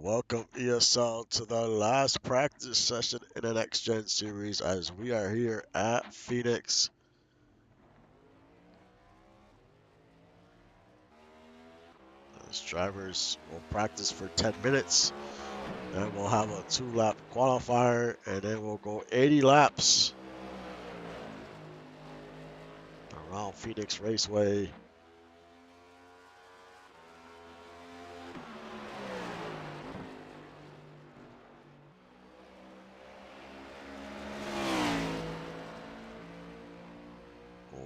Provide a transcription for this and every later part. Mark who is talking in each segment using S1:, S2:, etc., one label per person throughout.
S1: Welcome ESL to the last practice session in the Next Gen series as we are here at Phoenix. As drivers will practice for 10 minutes, then we'll have a 2-lap qualifier, and then we'll go 80 laps around Phoenix Raceway.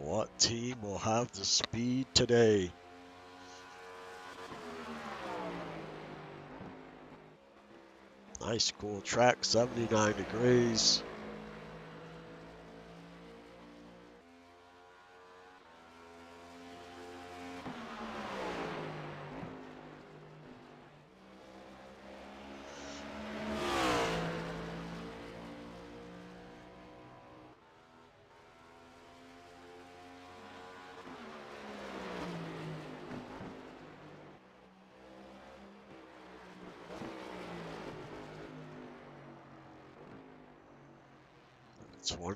S1: What team will have the speed today? Nice cool track, 79 degrees.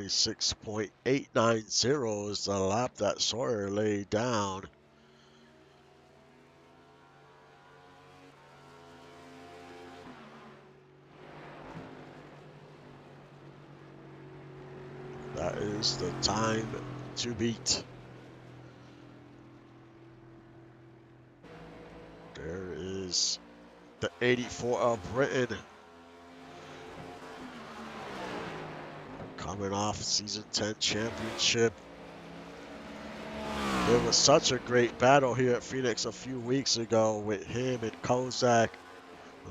S1: .890 is the lap that Sawyer laid down. That is the time to beat. There is the 84 of Britain. Coming off season 10 championship. It was such a great battle here at Phoenix a few weeks ago with him and Kozak,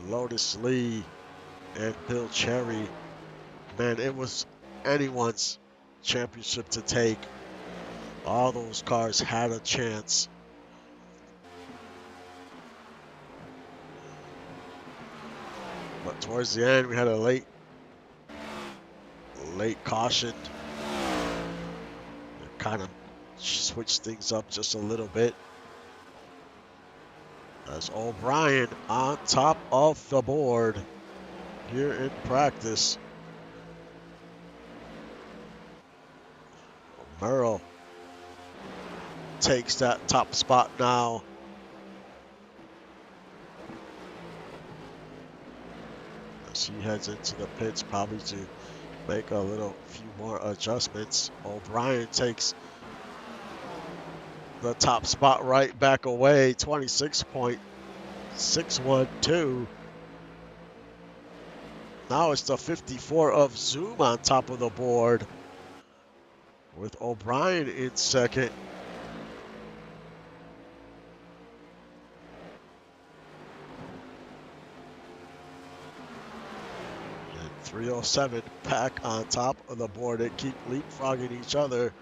S1: Lotus Lee, and Bill Cherry. Man, it was anyone's championship to take. All those cars had a chance. But towards the end, we had a late caution. It kind of switched things up just a little bit. As O'Brien on top of the board here in practice. Merrill takes that top spot now. As he heads into the pits, probably to make a few more adjustments. O'Brien takes the top spot right back away, 26.612. Now it's the 54 of Zoom on top of the board with O'Brien in second. And 307 back on top of the board. They keep leapfrogging each other.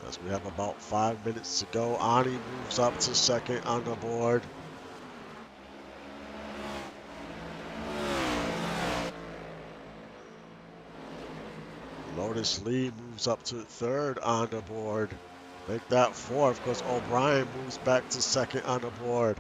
S1: As we have about 5 minutes to go, Ani moves up to second on the board. Lotus Lee moves up to third on the board. Make that fourth because O'Brien moves back to second on the board.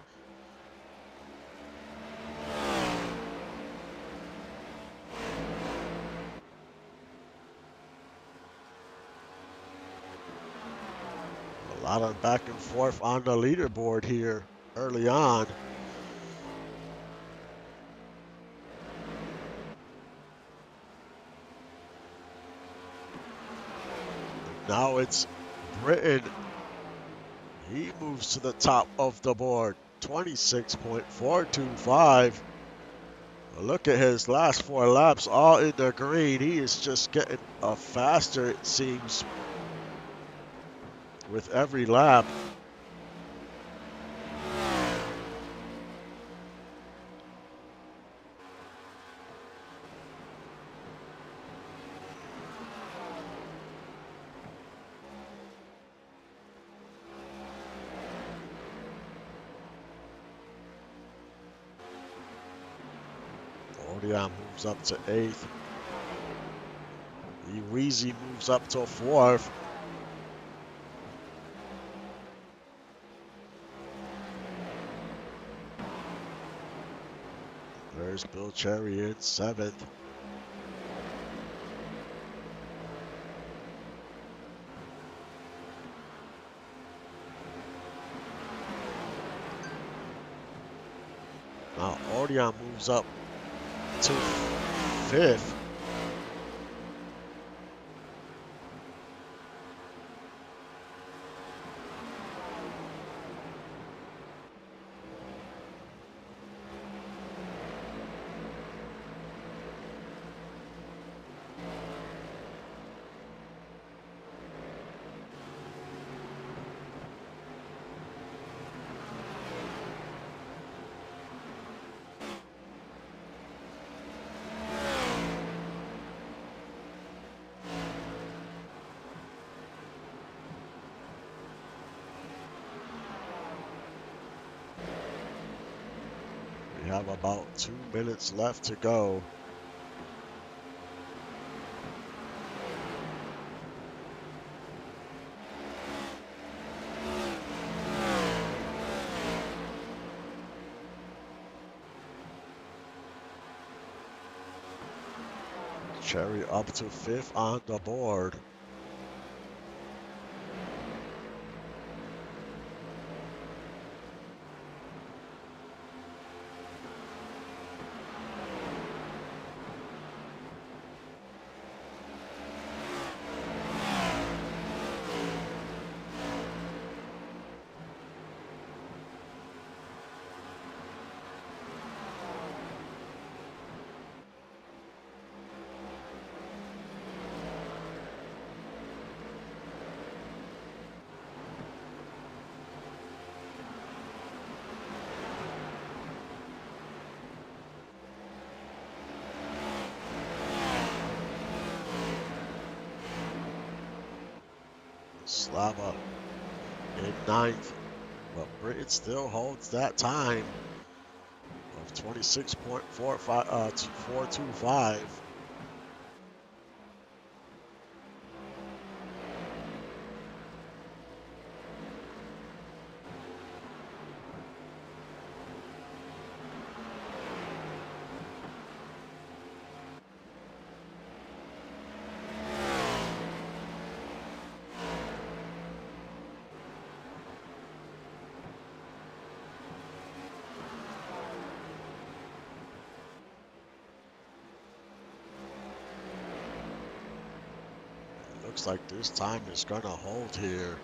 S1: A lot of back and forth on the leaderboard here early on. Now it's Britain. He moves to the top of the board, 26.425. Look at his last 4 laps, all in the green. He is just getting faster, it seems, with every lap. Odia moves up to 8th. Iweezy moves up to 4th. There's Bill Cherry in 7th. Now Odeon moves up to 5th. We have about 2 minutes left to go. Cherry up to 5th on the board. Slava in 9th, but Britain still holds that time of 26.425. Looks like this time is gonna hold here.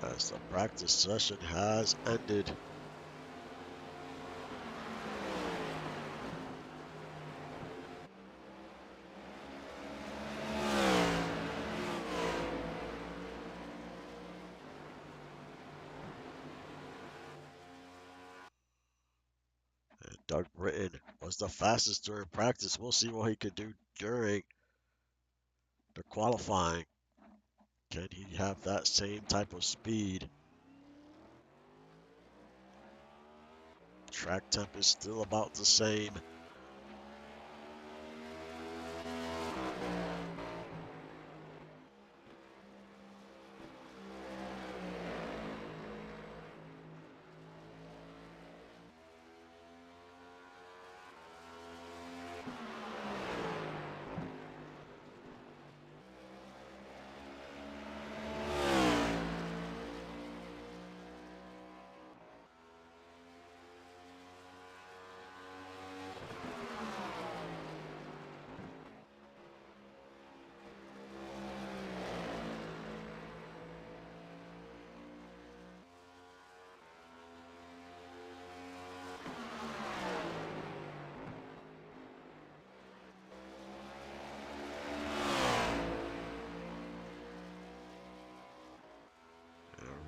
S1: As the practice session has ended. And Doug Britton was the fastest during practice. We'll see what he can do during the qualifying. Can he have that same type of speed? Track temp is still about the same.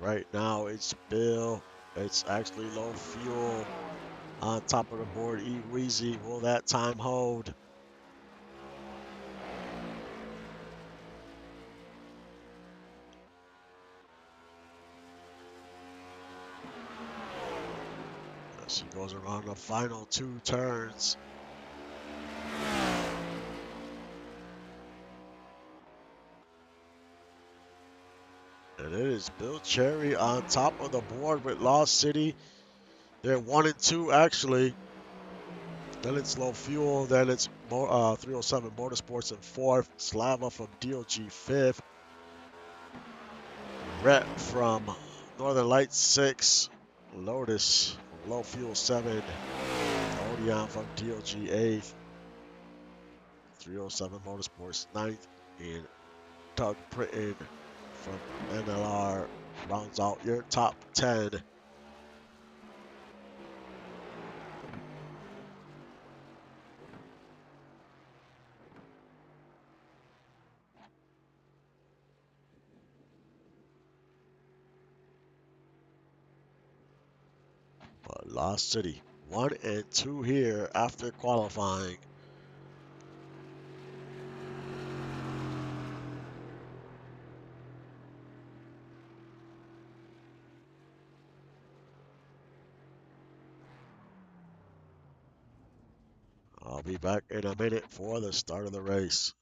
S1: Right now it's Bill. It's actually low fuel on top of the board. E-Weezy, will that time hold? As he goes around the final 2 turns. And it is Bill Cherry on top of the board with Lost City. They're 1 and 2 actually. Then it's Low Fuel. Then it's 307 Motorsports in 4th. Slava from DOG 5th. Rhett from Northern Lights 6. Lotus from Low Fuel 7. Odeon from DOG 8th. 307 Motorsports 9th. And Doug Britton from NLR rounds out your top 10. But Lost City 1 and 2 here after qualifying. I'll be back in a minute for the start of the race.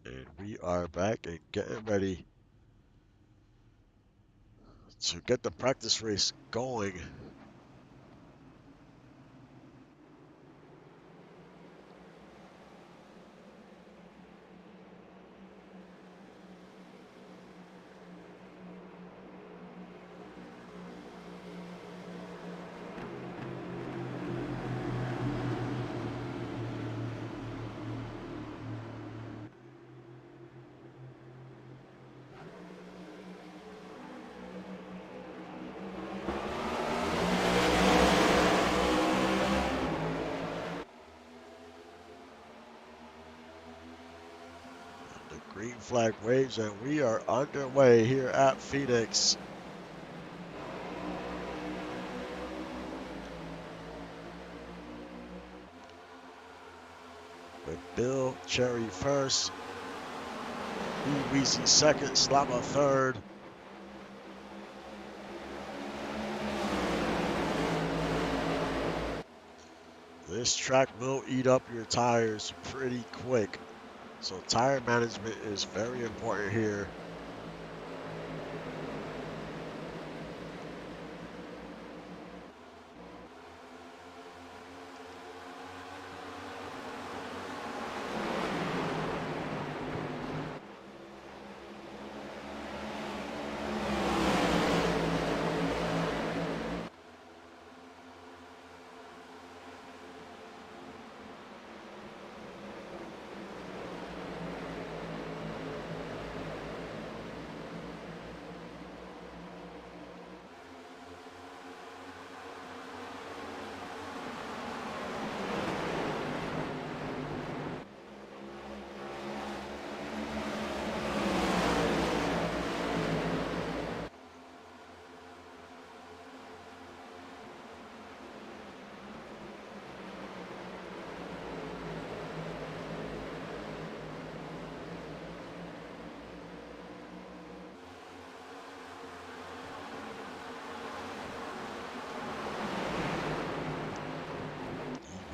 S1: And we are back and getting ready to get the practice race going. The green flag waves and we are underway here at Phoenix. With Bill Cherry first, E-Weezy second, Slava third. This track will eat up your tires pretty quick. So tire management is very important here.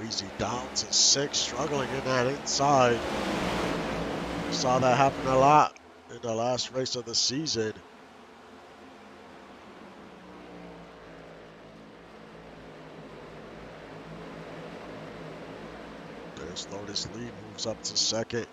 S1: Weezy down to 6, struggling in that inside. We saw that happen a lot in the last race of the season. There's Lotus Lee, moves up to second.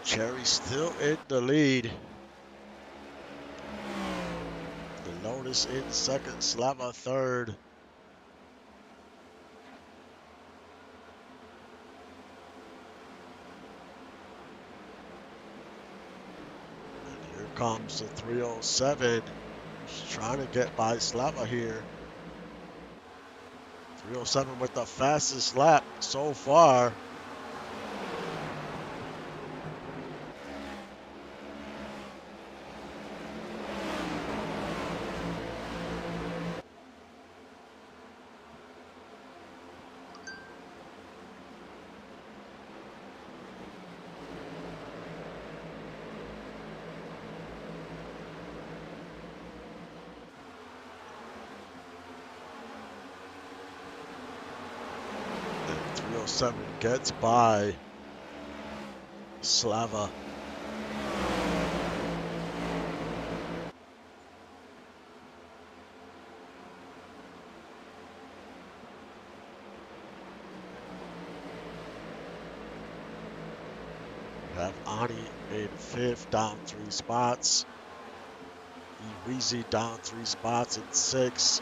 S1: Cherry still in the lead. The Lotus in second, Slava third. And here comes the 307. He's trying to get by Slava here. 307 with the fastest lap so far. And 307 gets by Slava. We have Ani in fifth, down 3 spots. Weezy down 3 spots in sixth.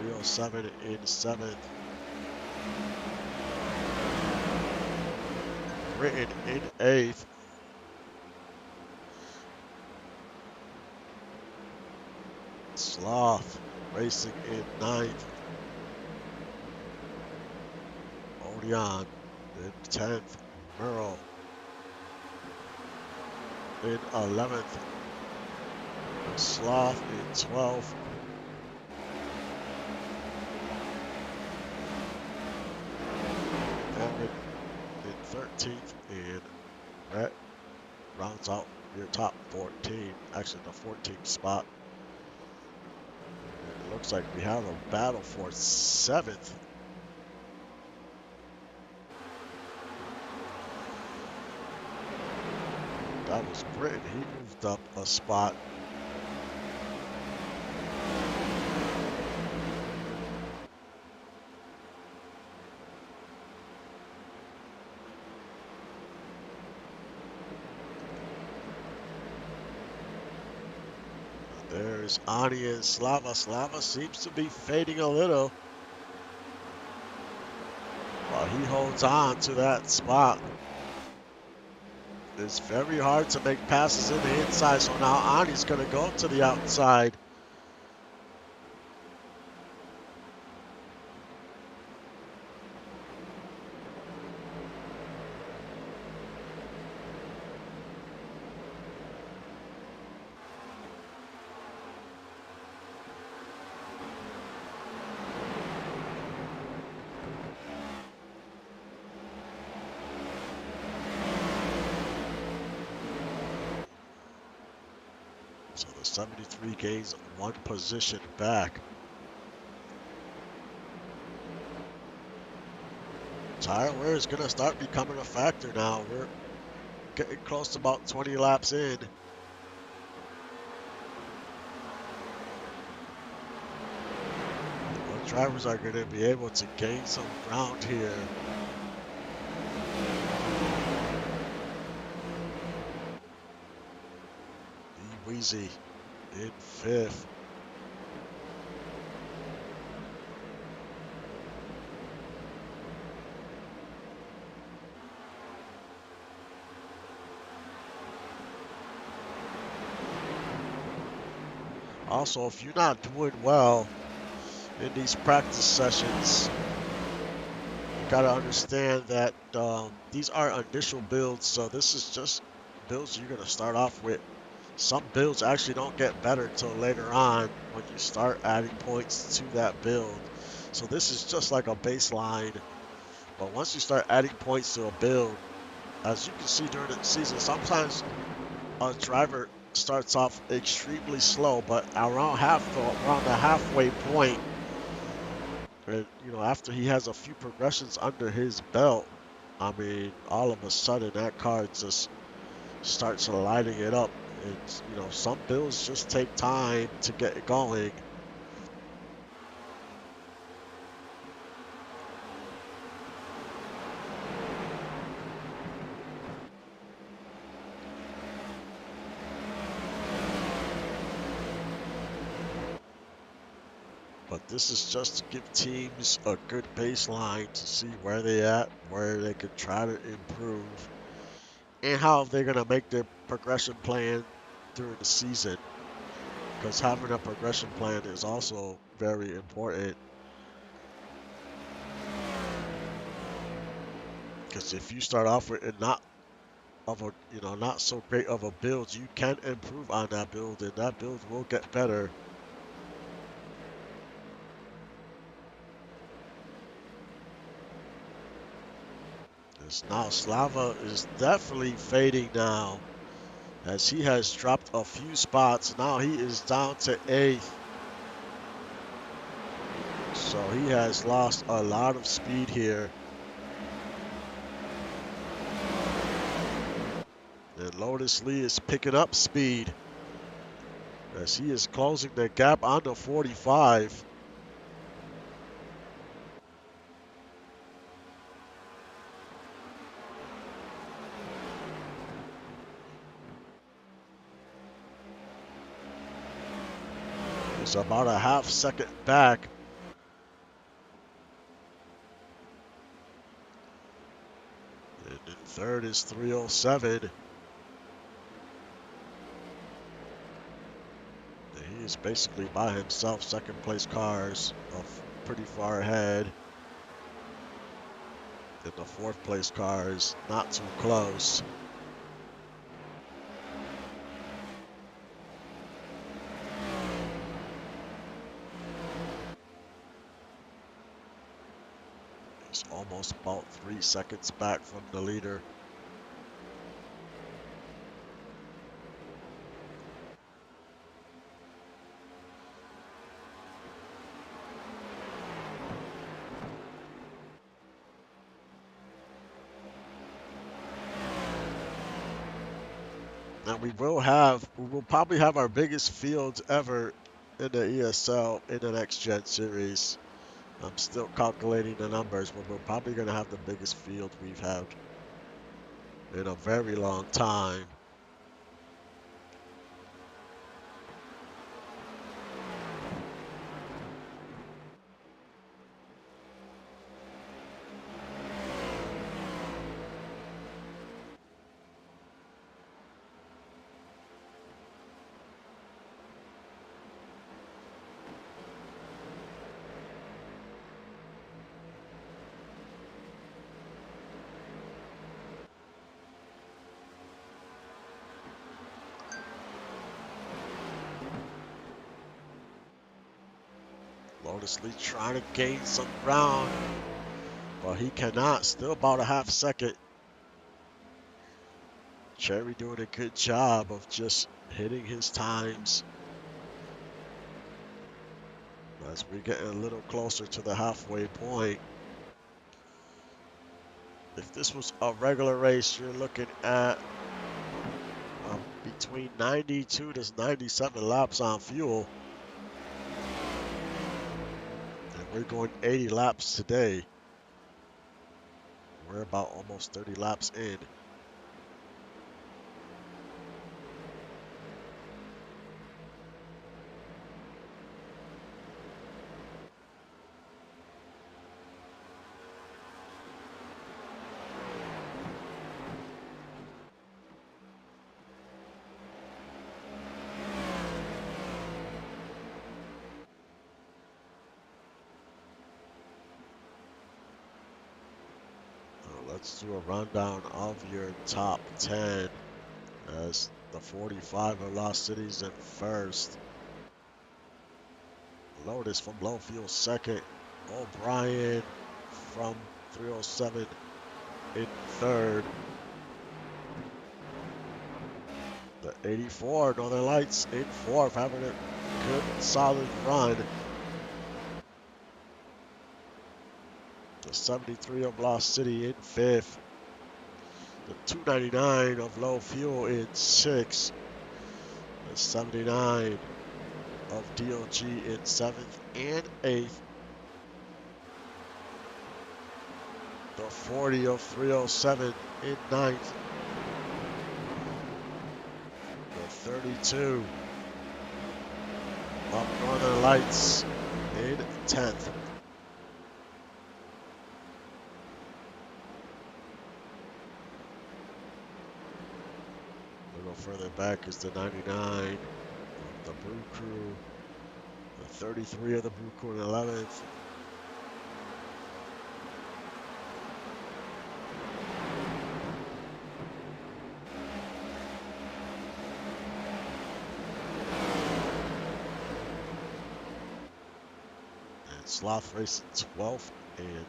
S1: 307 in seventh. Britain in eighth. Sloth Racing in ninth. Odeon in 10th. Merle in 11th. Sloth in 12th. David in 13th. And Brett rounds out your top 14. Actually, the 14th spot. It looks like we have a battle for 7th. That was Britain. He moved up a spot. There's Ani and Slava. Slava seems to be fading a little, while he holds on to that spot. It's very hard to make passes in the inside, so now Ani's going to go to the outside. So the 73 gains 1 position back. Tire wear is going to start becoming a factor now. We're getting close to about 20 laps in. What drivers are going to be able to gain some ground here? Weezy in 5th. Also, if you're not doing well in these practice sessions, you gotta understand that these are initial builds, so this is just builds you're gonna start off with. Some builds actually don't get better till later on when you start adding points to that build. So this is just like a baseline. But once you start adding points to a build, as you can see during the season, sometimes a driver starts off extremely slow, but around the halfway point, and, you know, after he has a few progressions under his belt, I mean, all of a sudden that car just starts lighting it up. It's, you know, some builds just take time to get it going. This is just to give teams a good baseline to see where they at, where they could try to improve, and how they're gonna make their progression plan during the season. Because having a progression plan is also very important. Because if you start off with a not of a not so great of a build, you can improve on that build, and that build will get better. As now Slava is definitely fading now, as he has dropped a few spots. Now he is down to 8th. So he has lost a lot of speed here. And Lotus Lee is picking up speed as he is closing the gap on the 45. He's about a half second back. And in third is 307. He is basically by himself. Second place cars are pretty far ahead. And the fourth place cars not too close. He's almost about 3 seconds back from the leader. And we will probably have our biggest field ever in the ESL in the next gen series. I'm still calculating the numbers, but we're probably going to have the biggest field we've had in a very long time. Lotus Lee trying to gain some ground, but he cannot. Still about a half second. Cherry doing a good job of just hitting his times. As we're getting a little closer to the halfway point. If this was a regular race, you're looking at between 92 to 97 laps on fuel. And we're going 80 laps today. We're about almost 30 laps in. Let's do a rundown of your top 10 as the 45 of Lost Cities in first. Lotus from low fuel second. O'Brien from 307 in third. The 84 Northern Lights in fourth, having a good solid run. The 73 of Lost City in fifth. The 299 of Low Fuel in sixth. The 79 of DOG in seventh and eighth. The 40 of 307 in ninth. The 32 of Northern Lights in 10th. A little further back is the 99 of the Brew Crew, the 33 of the Brew Crew in 11th. Sloth Racing 12th and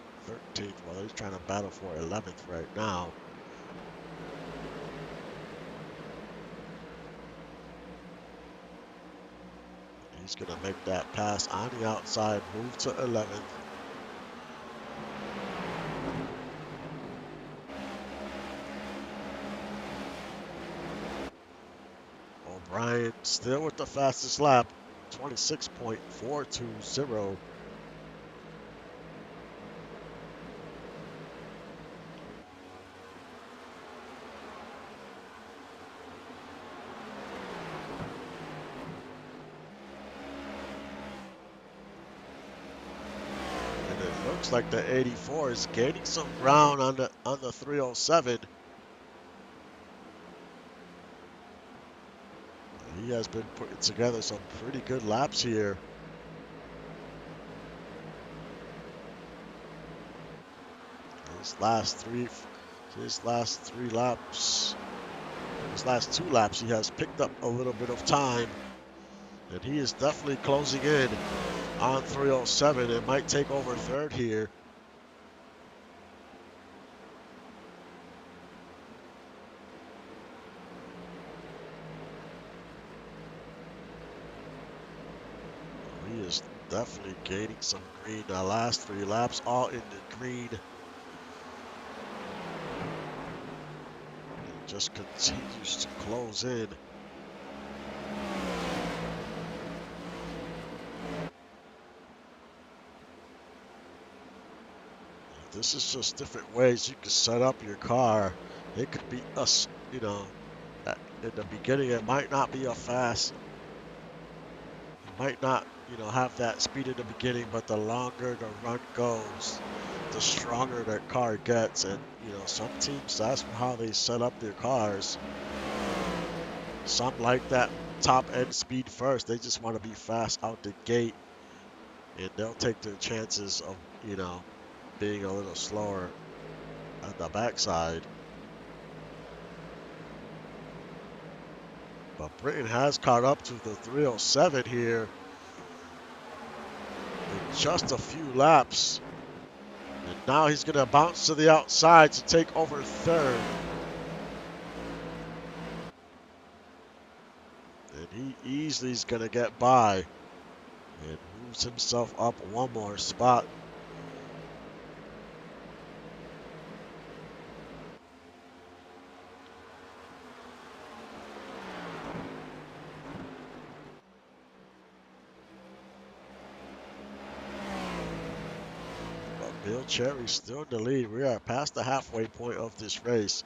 S1: 13th. Well, he's trying to battle for 11th right now. He's going to make that pass on the outside, move to 11th. O'Brien still with the fastest lap, 26.420. Looks like the 84 is gaining some ground on the 307. He has been putting together some pretty good laps here. His last two laps, he has picked up a little bit of time, and he is definitely closing in on 307 and might take over third here. He is definitely gaining some green. The last 3 laps all in the green. He just continues to close in. This is just different ways you can set up your car. It could be us, in the beginning it might not be a fast. It might not, have that speed in the beginning, but the longer the run goes, the stronger the car gets. And, some teams, that's how they set up their cars. Some like that top end speed first. They just want to be fast out the gate, and they'll take their chances of, being a little slower at the backside. But Britain has caught up to the 307 here in just a few laps. And now he's going to bounce to the outside to take over third. And he easily is going to get by and moves himself up one more spot. Bill Cherry still in the lead. We are past the halfway point of this race.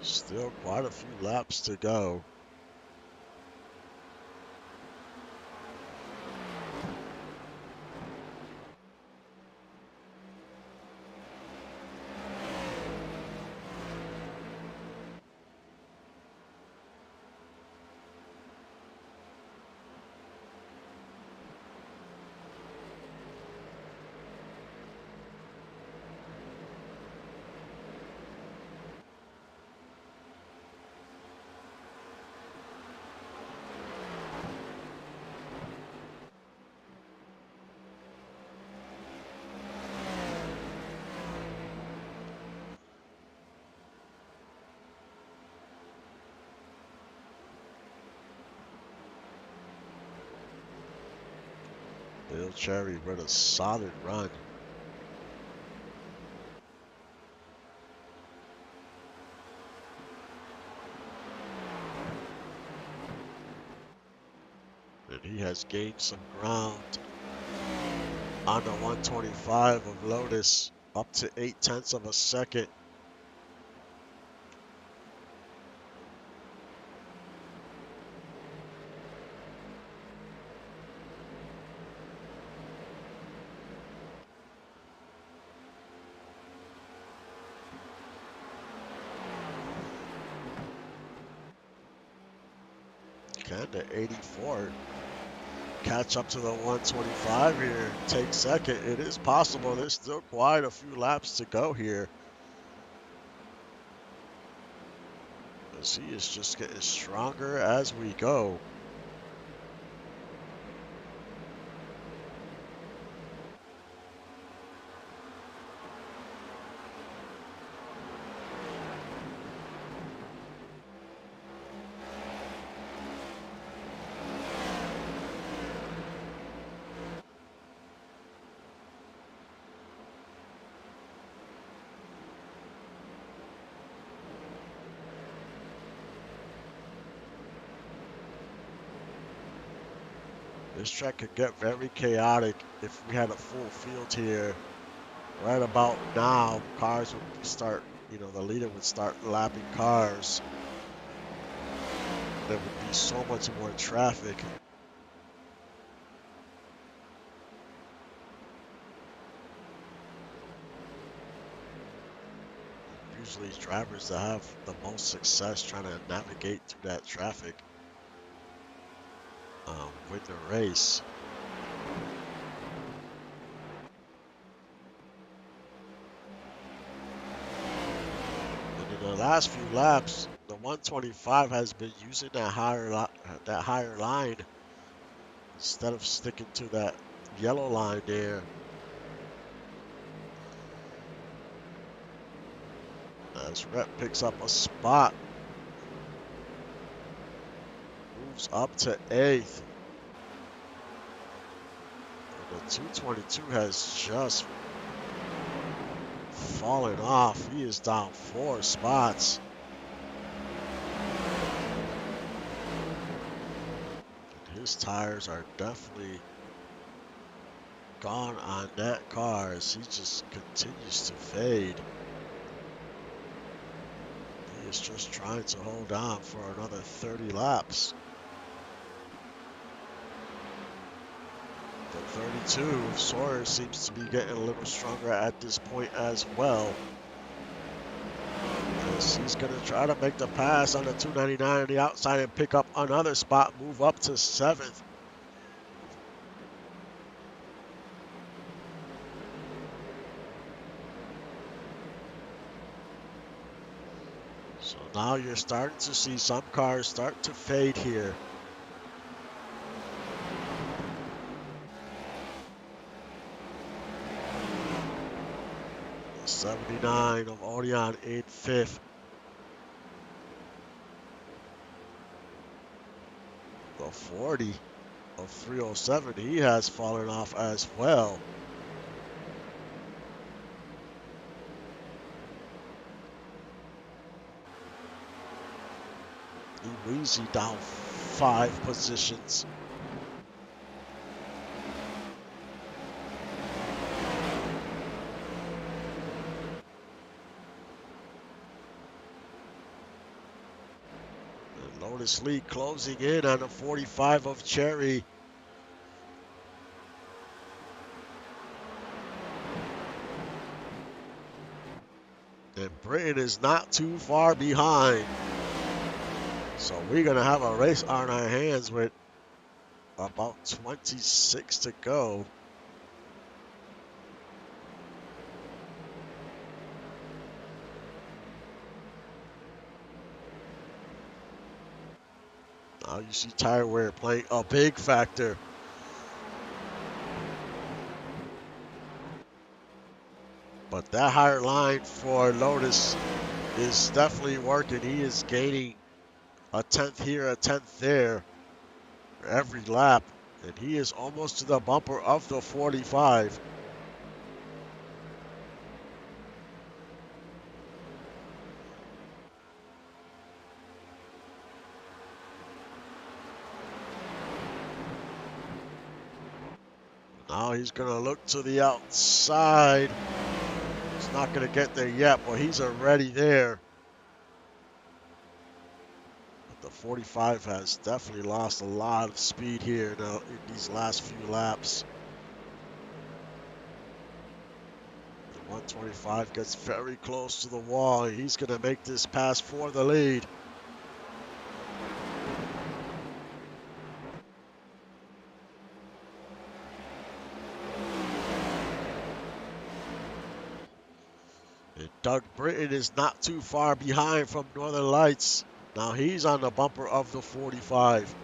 S1: Still quite a few laps to go. Bill Cherry with a solid run. And he has gained some ground on the 125 of Lotus, up to 0.8 of a second. Can the 84 catch up to the 125 here and take second? It is possible. There's still quite a few laps to go here, as he is just getting stronger as we go. This track could get very chaotic if we had a full field here. Right about now, cars would start, the leader would start lapping cars. There would be so much more traffic. Usually drivers that have the most success trying to navigate through that traffic win the race. And in the last few laps, the 125 has been using that higher line instead of sticking to that yellow line there. As Rep picks up a spot, moves up to 8th. And the 222 has just fallen off. He is down 4 spots. And his tires are definitely gone on that car as he just continues to fade. He is just trying to hold on for another 30 laps. The 32, Sawyer seems to be getting a little stronger at this point as well. As he's going to try to make the pass on the 299 on the outside and pick up another spot, move up to 7th. So now you're starting to see some cars start to fade here. 79 of Odeon in 5th. The 40 of 307, he has fallen off as well. Weezy down 5 positions. And Lotus Lee closing in on the 45 of Cherry. And Britain is not too far behind. So we're going to have a race on our hands with about 26 to go. Now you see tire wear playing a big factor. But that higher line for Lotus is definitely working. He is gaining a 10th here, a 10th there every lap. And he is almost to the bumper of the 45. Now he's going to look to the outside. He's not going to get there yet, but he's already there. But the 45 has definitely lost a lot of speed here now in these last few laps. The 125 gets very close to the wall. He's going to make this pass for the lead. Doug Britton is not too far behind from Northern Lights. Now he's on the bumper of the 45.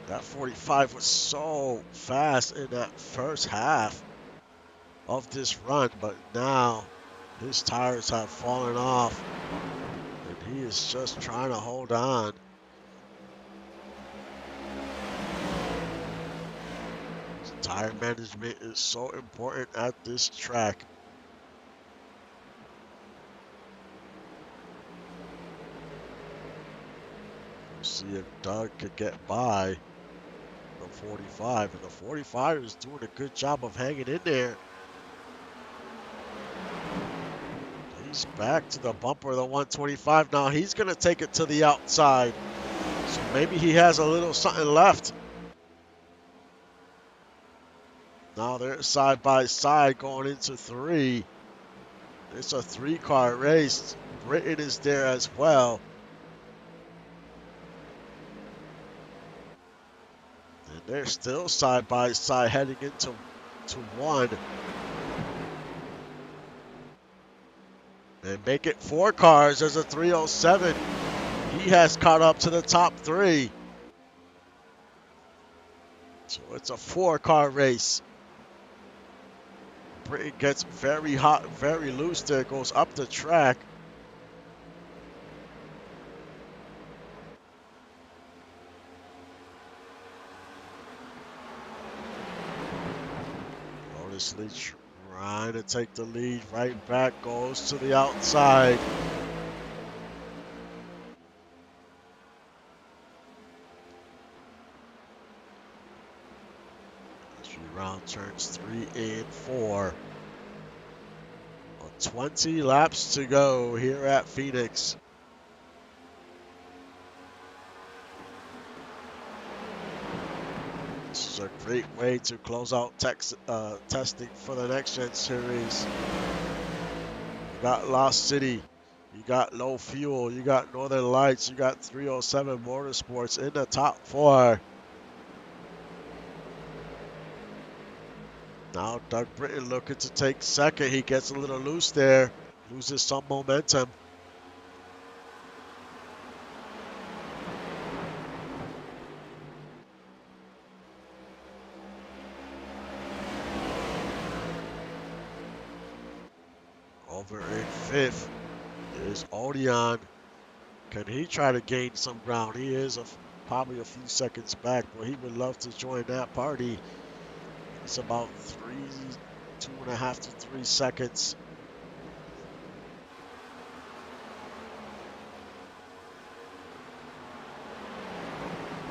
S1: That 45 was so fast in that first half of this run, but now his tires have fallen off, and he is just trying to hold on. Tire management is so important at this track. We'll see if Doug could get by the 45, and the 45 is doing a good job of hanging in there. He's back to the bumper of the 125. Now he's going to take it to the outside. So maybe he has a little something left. Now they're side by side going into 3. It's a 3-car race. Britton is there as well. And they're still side by side heading into 1. And make it 4 cars. There's a 307. He has caught up to the top 3. So it's a 4-car race. Britton gets very hot, very loose there. Goes up the track. Lotus Lee trying to take the lead. Right back, goes to the outside. Round turns 3 and 4. 20 laps to go here at Phoenix. This is a great way to close out testing for the Next Gen Series. You got Lost City, you got Low Fuel, you got Northern Lights, you got 307 Motorsports in the top 4. Now Doug Britton looking to take second. He gets a little loose there. Loses some momentum. Over in 5th is Odeon. Can he try to gain some ground? He is probably a few seconds back, but he would love to join that party. It's about 2.5 to 3 seconds.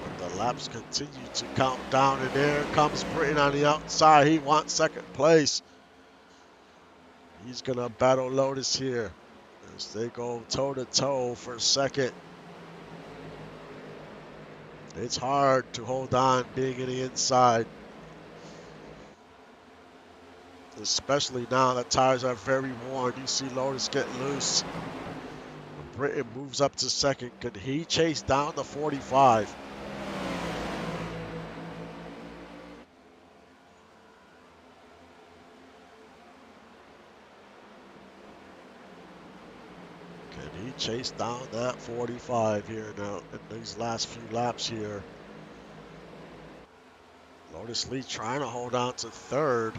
S1: But the laps continue to count down, and there comes Britton on the outside. He wants second place. He's going to battle Lotus here as they go toe-to-toe for second. It's hard to hold on being in the inside, especially now that tires are very worn. You see Lotus get loose. Britton moves up to second. Can he chase down the 45? Can he chase down that 45 here now in these last few laps here? Lotus Lee trying to hold on to third.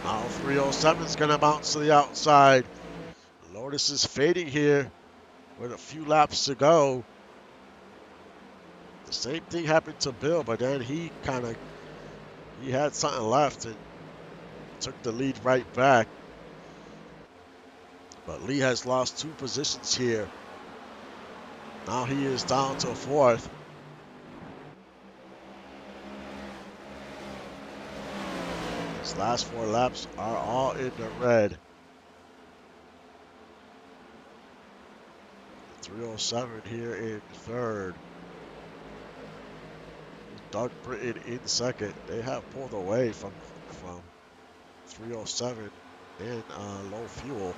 S1: Now 307 is going to bounce to the outside. Lotus is fading here with a few laps to go. The same thing happened to Bill, but then he had something left and took the lead right back. But Lee has lost 2 positions here. Now he is down to 4th. His last 4 laps are all in the red. 307 here in 3rd. Doug Britton in 2nd. They have pulled away from 307 and Low Fuel.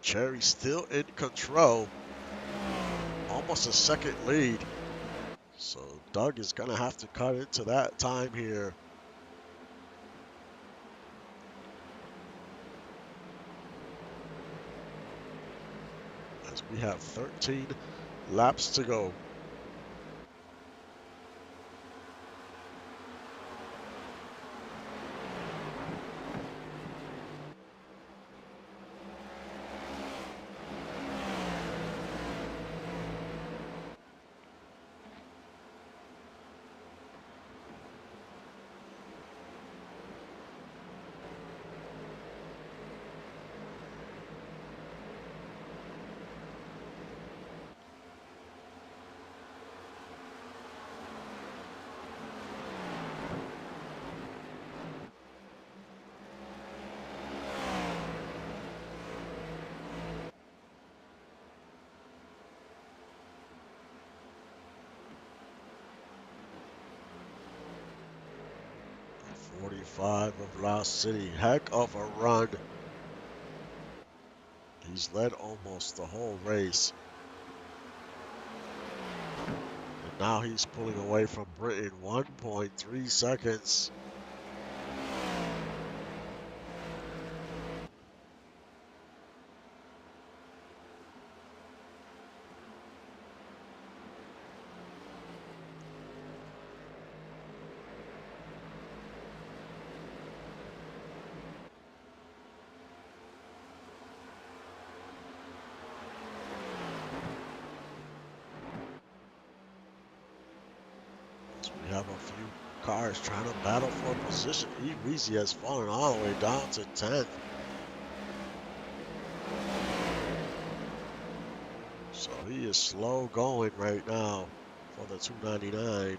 S1: Cherry still in control. almost a second lead. So Doug is going to have to cut into that time here. As we have 13 laps to go. .45 of Lost City. Heck of a run. He's led almost the whole race. And now he's pulling away from Britain 1.3 seconds. We have a few cars trying to battle for position. Weezy has fallen all the way down to 10th. So he is slow going right now for the 299.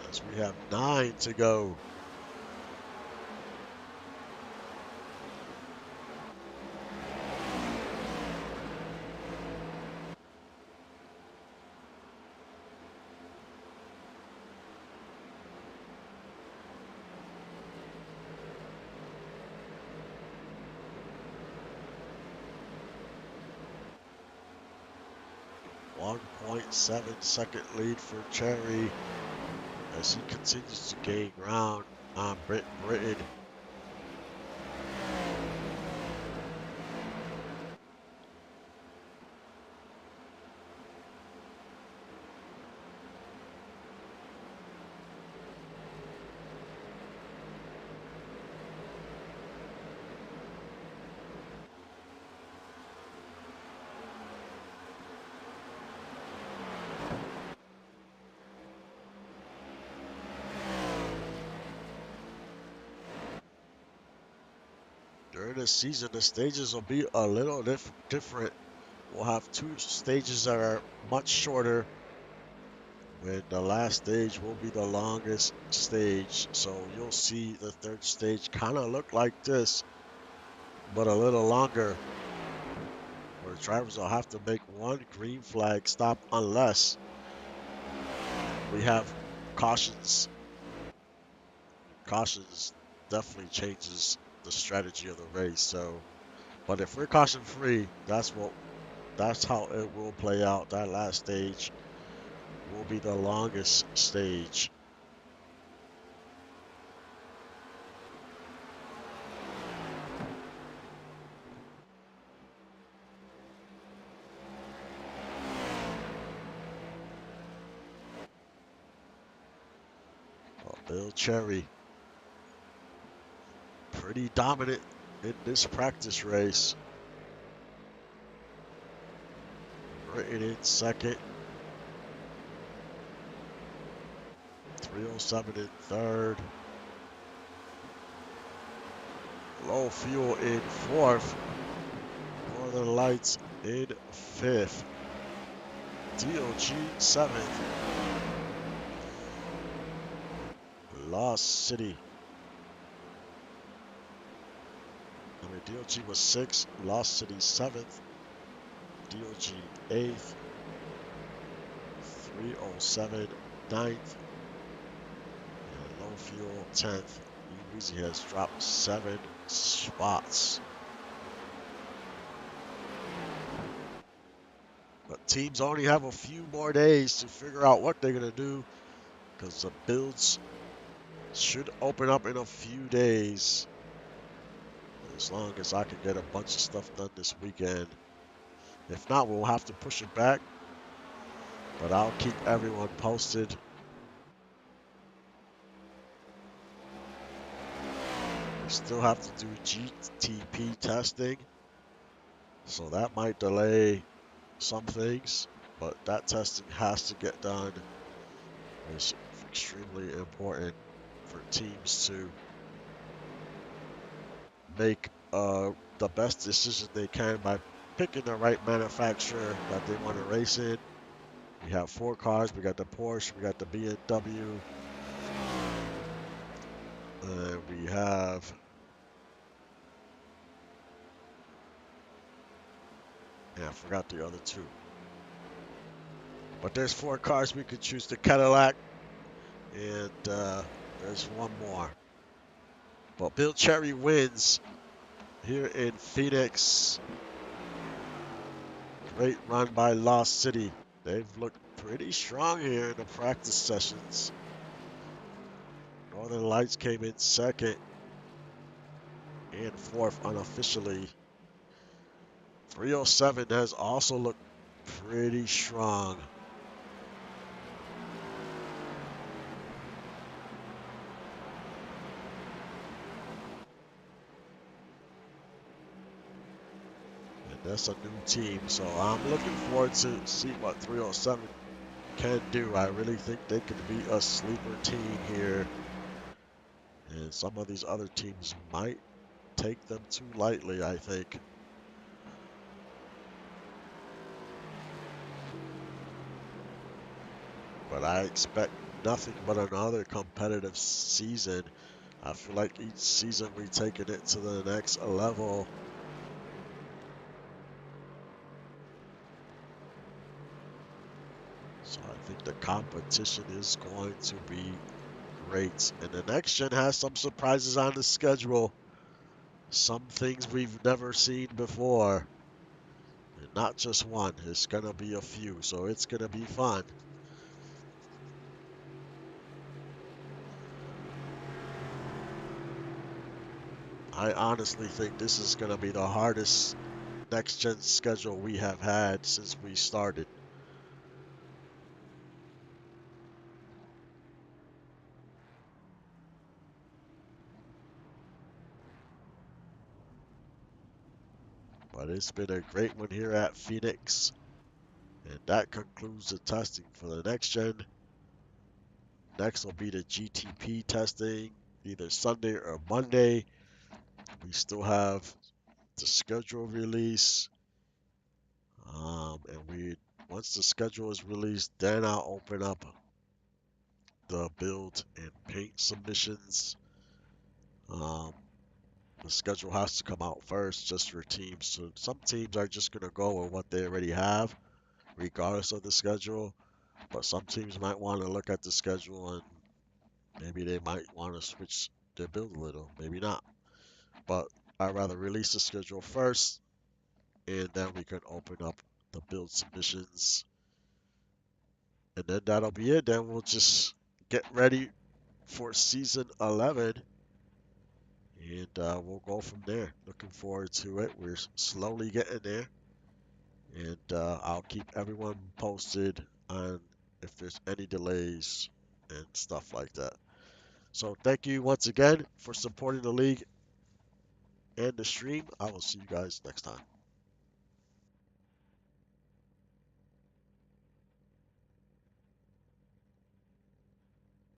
S1: As we have 9 to go. .7 second lead for Cherry as he continues to gain ground on Britain. During the season, the stages will be a little different. We'll have 2 stages that are much shorter, when the last stage will be the longest stage. So you'll see the 3rd stage kind of look like this, but a little longer, where drivers will have to make 1 green flag stop unless we have cautions. Cautions definitely changes the strategy of the race. So, but if we're caution free, that's how it will play out. That last stage will be the longest stage. Bill Cherry, pretty dominant in this practice race. Britain in 2nd. 307 in 3rd. Low fuel in 4th. Northern Lights in 5th. DOG 7th. Lost City. DOG was 6th. Lost City 7th. DOG 8th. 307 9th. And low fuel 10th. Easy has dropped 7 spots. But teams only have a few more days to figure out what they're going to do because the builds should open up in a few days. As long as I can get a bunch of stuff done this weekend. If not, we'll have to push it back. But I'll keep everyone posted. We still have to do GTP testing. So that might delay some things. But that testing has to get done. It's extremely important for teams to make the best decision they can by picking the right manufacturer that they want to race in. We have 4 cars. We got the Porsche, we got the BMW, and we have I forgot the other 2. But there's 4 cars we could choose: the Cadillac, and there's one more. But Bill Cherry wins here in Phoenix. Great run by Lost City. They've looked pretty strong here in the practice sessions. Northern Lights came in second and fourth unofficially. 307 has also looked pretty strong. And that's a new team, so I'm looking forward to see what 307 can do. I really think they could be a sleeper team here. And some of these other teams might take them too lightly, I think. But I expect nothing but another competitive season. I feel like each season we're taking it to the next level. So I think the competition is going to be great. And the next gen has some surprises on the schedule. Some things we've never seen before. And not just one, it's going to be a few. So it's going to be fun. I honestly think this is going to be the hardest next gen schedule we have had since we started. But it's been a great one here at Phoenix. And that concludes the testing for the next gen. Next will be the GTP testing, either Sunday or Monday. We still have the schedule release. And once the schedule is released, then I'll open up the build and paint submissions. Um, the schedule has to come out first just for teams. So some teams are just going to go with what they already have, regardless of the schedule. But some teams might want to look at the schedule and maybe they might want to switch their build a little. Maybe not. But I'd rather release the schedule first and then we can open up the build submissions. And then that'll be it. Then we'll just get ready for season 11 and we'll go from there. Looking forward to it. We're slowly getting there. And I'll keep everyone posted on if there's any delays and stuff like that. So thank you once again for supporting the league and the stream. I will see you guys next time.